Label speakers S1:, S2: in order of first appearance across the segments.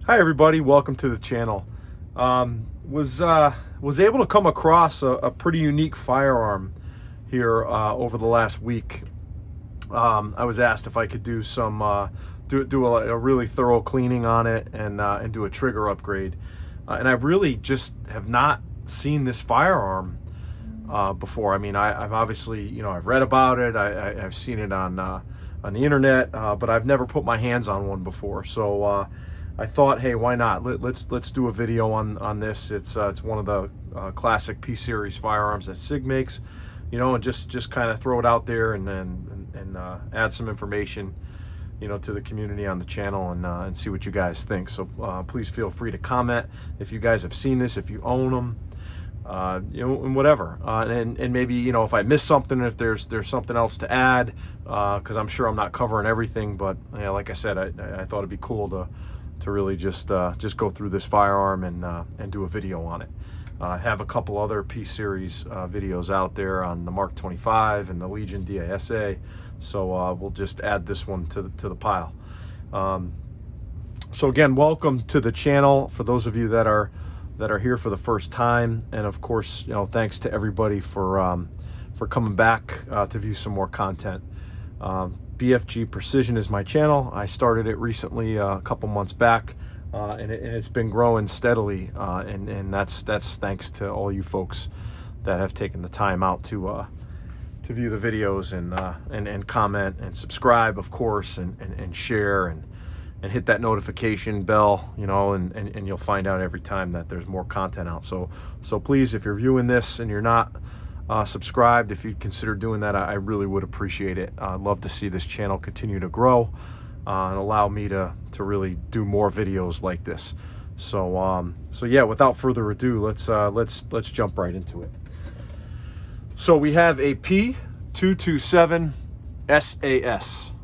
S1: Hi everybody, welcome to the channel. Was able to come across a pretty unique firearm here over the last week. I was asked if I could do some do a really thorough cleaning on it and do a trigger upgrade. And I really just have not seen this firearm before. I mean, I've obviously, I've read about it. I've seen it on the internet, but I've never put my hands on one before. So I thought, hey, why not? Let's do a video on this. It's one of the classic P series firearms that SIG makes, and just kind of throw it out there and add some information, to the community on the channel and see what you guys think. So please feel free to comment if you guys have seen this, if you own them, and whatever, and maybe if I missed something, if there's something else to add, because I'm sure I'm not covering everything. But like I said, I thought it'd be cool to really just go through this firearm and do a video on it. I have a couple other P series videos out there on the Mark 25 and the Legion DASA, so we'll just add this one to the pile. So again, welcome to the channel for those of you that are here for the first time, and of course, thanks to everybody for coming back to view some more content. BFG Precision is my channel. I started it recently, a couple months back, and it's been growing steadily, and that's thanks to all you folks that have taken the time out to view the videos and comment and subscribe, of course, and share and hit that notification bell, and you'll find out every time that there's more content out. So please, if you're viewing this and you're not subscribed, if you'd consider doing that, I really would appreciate it. I'd love to see this channel continue to grow and allow me to really do more videos like this. So yeah, without further ado, let's jump right into it. So we have a P227 SAS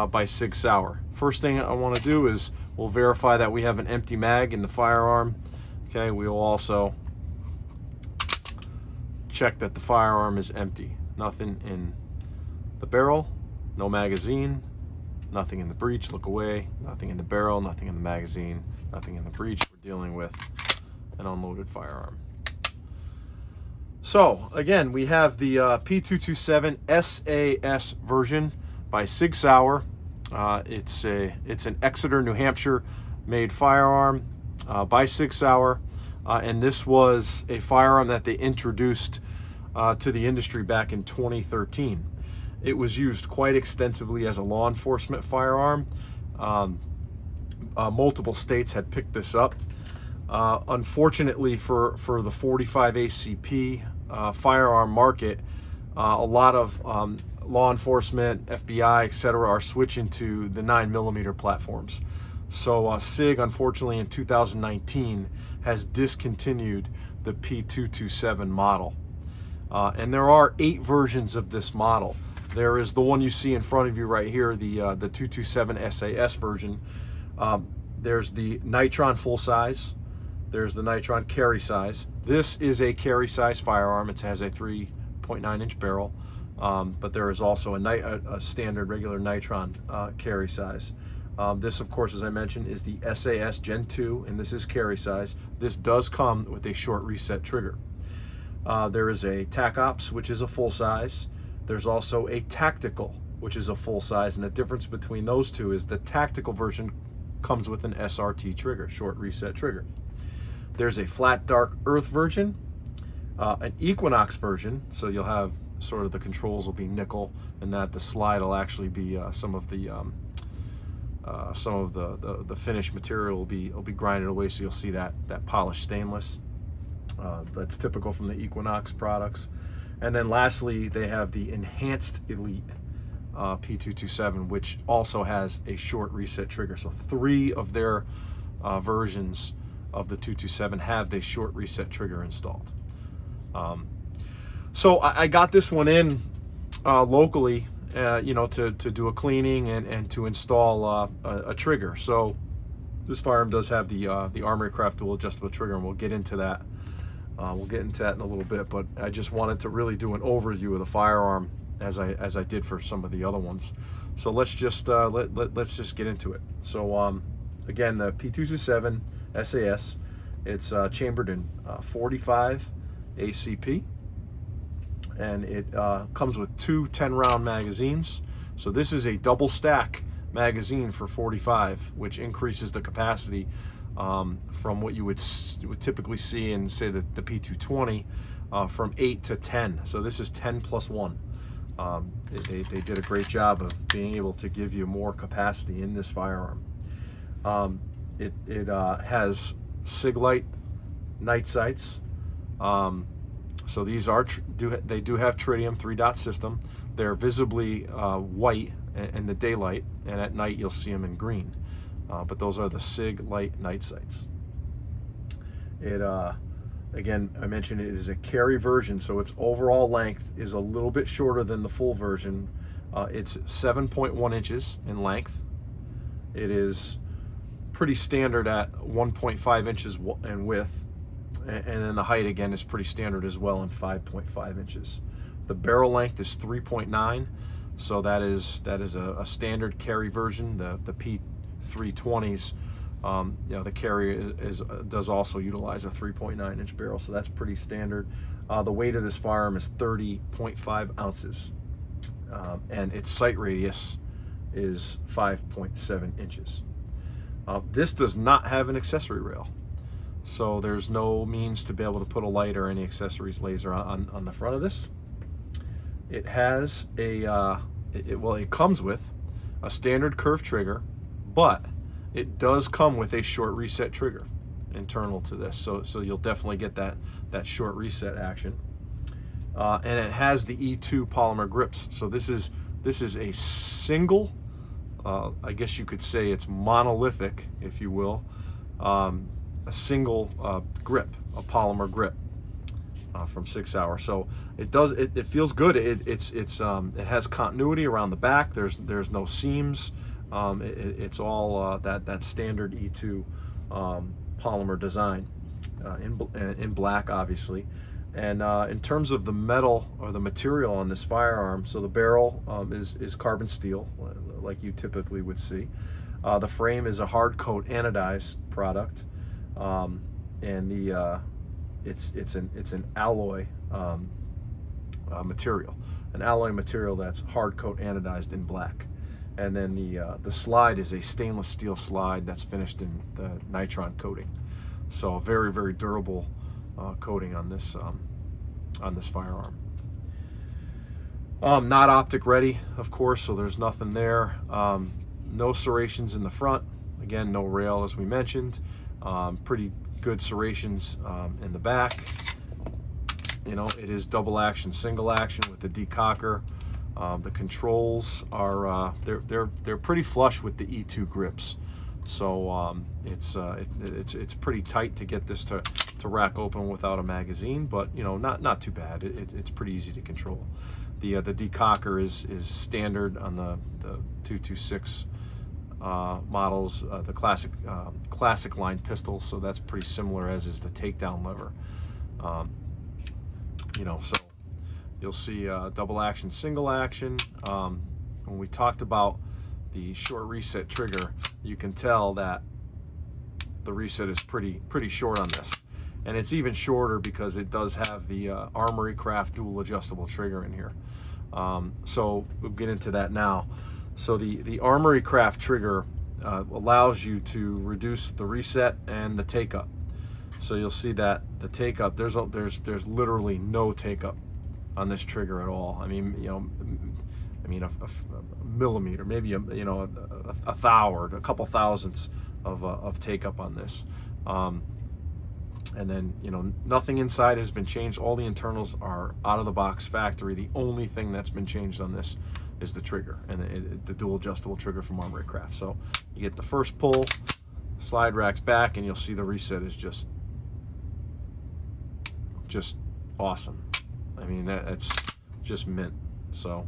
S1: by SIG Sauer. First thing I want to do is we'll verify that we have an empty mag in the firearm. Okay, we will also check that the firearm is empty. Nothing in the barrel, no magazine, nothing in the breech, look away, nothing in the barrel, nothing in the magazine, nothing in the breech. We're dealing with an unloaded firearm. So again, we have the P227 SAS version by SIG Sauer. It's an Exeter, New Hampshire made firearm by SIG Sauer. And this was a firearm that they introduced to the industry back in 2013. It was used quite extensively as a law enforcement firearm. Multiple states had picked this up. Unfortunately for the 45 ACP firearm market, a lot of law enforcement, FBI, etc., are switching to the 9mm platforms. So SIG, unfortunately, in 2019 has discontinued the P227 model. And there are 8 versions of this model. There is the one you see in front of you right here, the 227 SAS version. There's the Nitron full size. There's the Nitron carry size. This is a carry size firearm. It has a 3.9-inch barrel. But there is also a standard regular Nitron carry size. This, of course, as I mentioned, is the SAS Gen 2, and this is carry size. This does come with a short reset trigger. There is a TAC Ops, which is a full size. There's also a Tactical, which is a full size, and the difference between those two is the Tactical version comes with an SRT trigger, short reset trigger. There's a Flat Dark Earth version, an Equinox version, so you'll have sort of the controls will be nickel, and that the slide will actually be some of the finished material will be grinded away, so you'll see that polished stainless. That's typical from the Equinox products. And then lastly, they have the Enhanced Elite P227, which also has a short reset trigger. So 3 of their versions of the 227 have the short reset trigger installed. So I got this one in locally, to do a cleaning and to install a trigger. So this firearm does have the Armory Craft dual adjustable trigger, and we'll get into that. We'll get into that in a little bit, but I just wanted to really do an overview of the firearm as I did for some of the other ones. So let's just let's just get into it. So Again, the P227 SAS. It's chambered in 45 ACP, and it comes with two 10-round magazines. So this is a double stack magazine for 45, which increases the capacity from what you would typically see in, say, the P220 from 8 to 10. So this is 10 plus 1. They did a great job of being able to give you more capacity in this firearm. It has SIG light night sights. So these are they do have tritium 3-dot system. They're visibly white in the daylight, and at night you'll see them in green. But those are the SIG light night sights. It again, I mentioned it is a carry version, so its overall length is a little bit shorter than the full version. It's 7.1 inches in length. It is pretty standard at 1.5 inches in width, and then the height again is pretty standard as well in 5.5 inches. The barrel length is 3.9, so that is a standard carry version. The P320s, the carry does also utilize a 3.9 inch barrel, so that's pretty standard. The weight of this firearm is 30.5 ounces, and its sight radius is 5.7 inches. This does not have an accessory rail, so there's no means to be able to put a light or any accessories laser on the front of this. It has it comes with a standard curved trigger, but it does come with a short reset trigger internal to this, so you'll definitely get that short reset action. And it has the E2 polymer grips. So this is a single, I guess you could say it's monolithic, if you will, a single grip, a polymer grip from 6 Hour. So it feels good. It has continuity around the back. There's no seams. It's all that standard E2 polymer design in black, obviously. And in terms of the metal or the material on this firearm, so the barrel is carbon steel, like you typically would see. The frame is a hard coat anodized product, and it's an alloy material, that's hard coat anodized in black. And then the slide is a stainless steel slide that's finished in the nitron coating. So a very, very durable coating on this firearm. Not optic ready, of course, so there's nothing there. No serrations in the front. Again, no rail, as we mentioned. Pretty good serrations in the back. You know, it is double action, single action with the decocker. The controls are they're pretty flush with the E2 grips, so it's pretty tight to get this to rack open without a magazine, but you know, not too bad. It's pretty easy to control. The decocker is standard on the 226 models, the classic line pistol, so that's pretty similar, as is the takedown lever. You know, so you'll see double action, single action. When we talked about the short reset trigger, you can tell that the reset is pretty short on this, and it's even shorter because it does have the Armory Craft dual adjustable trigger in here. So we'll get into that now. So the Armory Craft trigger allows you to reduce the reset and the take up. So you'll see that the take up, there's literally no take up on this trigger at all. I mean, you know, a millimeter, maybe a thou or a couple thousandths of take up on this. And then, you know, nothing inside has been changed. All the internals are out of the box factory. The only thing that's been changed on this is the trigger, and the dual adjustable trigger from Armory Craft. So you get the first pull, slide racks back, and you'll see the reset is just awesome. I mean, that's just mint. So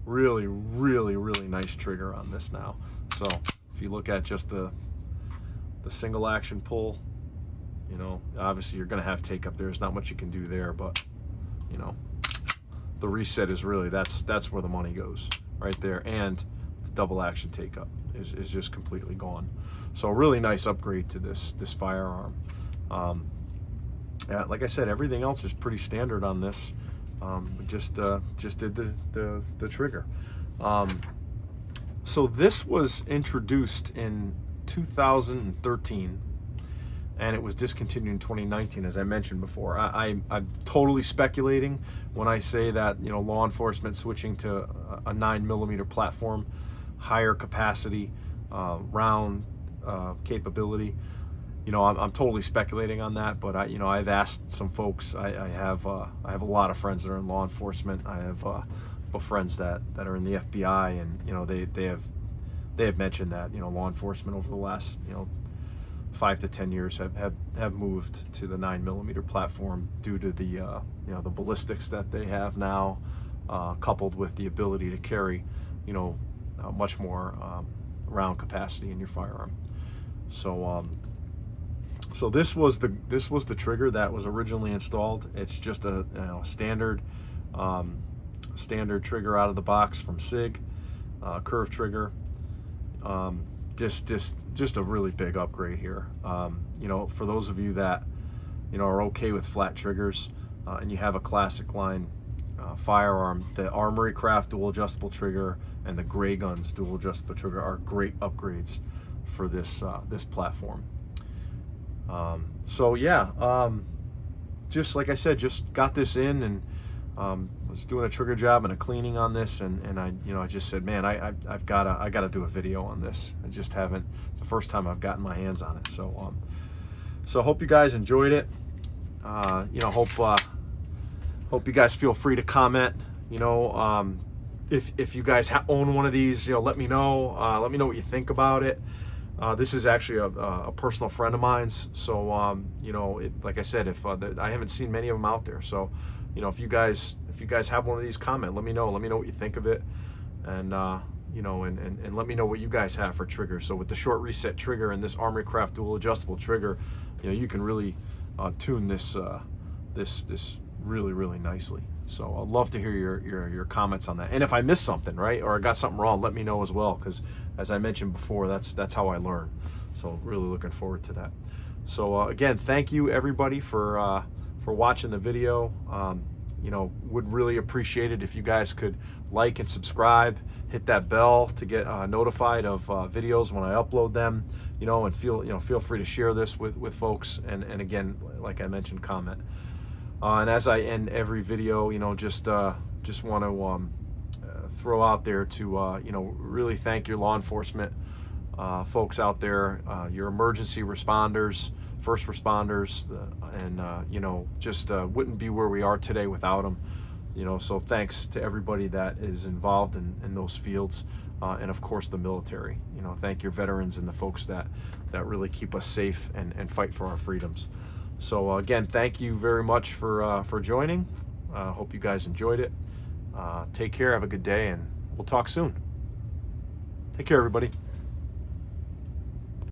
S1: really, really, really nice trigger on this now. So if you look at just the single action pull, you know, obviously you're going to have take up. There's not much you can do there, but you know, the reset is really, that's where the money goes right there. And double action take up is just completely gone. So a really nice upgrade to this firearm. Yeah, like I said, everything else is pretty standard on this. We just did the trigger. So this was introduced in 2013, and it was discontinued in 2019, as I mentioned before. I'm totally speculating when I say that, you know, law enforcement switching to a 9mm platform, higher capacity, round capability. You know, I'm totally speculating on that, but I've asked some folks. I have a lot of friends that are in law enforcement. I have friends that are in the FBI, and you know, they have mentioned that, you know, law enforcement over the last, you know, 5 to 10 years have moved to the 9mm platform due to the you know, the ballistics that they have now, coupled with the ability to carry, you know, much more round capacity in your firearm. So so this was the trigger that was originally installed. It's just a, you know, standard trigger out of the box from SIG, curved trigger. Just a really big upgrade here. You know, for those of you that, you know, are okay with flat triggers, and you have a classic line firearm, the Armory Craft dual adjustable trigger and the Gray Guns dual adjustable trigger are great upgrades for this platform. So yeah, just like I said, just got this in, and was doing a trigger job and a cleaning on this, and I just said, man, I gotta do a video on this. I just haven't. It's the first time I've gotten my hands on it. So so hope you guys enjoyed it. You know, hope you guys feel free to comment. You know, if you guys own one of these, you know, let me know. Let me know what you think about it. This is actually a personal friend of mine's, so you know, like I said, if I haven't seen many of them out there, so you know, if you guys have one of these, comment. Let me know what you think of it, and you know, and let me know what you guys have for triggers. So with the short reset trigger and this Armory Craft dual adjustable trigger, you know, you can really tune this this really nicely. So I'd love to hear your comments on that. And if I missed something, right, or I got something wrong, let me know as well, because as I mentioned before, that's how I learn. So really looking forward to that. So again, thank you everybody for watching the video. You know, would really appreciate it if you guys could like and subscribe, hit that bell to get notified of videos when I upload them. You know, and feel free to share this with folks. And again, like I mentioned, comment. And as I end every video, you know, just want to throw out there to you know, really thank your law enforcement folks out there, your emergency responders, first responders, and you know, just wouldn't be where we are today without them. You know, so thanks to everybody that is involved in those fields, and of course the military. You know, thank your veterans and the folks that really keep us safe and fight for our freedoms. So again, thank you very much for joining. Hope you guys enjoyed it. Take care, have a good day, and we'll talk soon. Take care, everybody.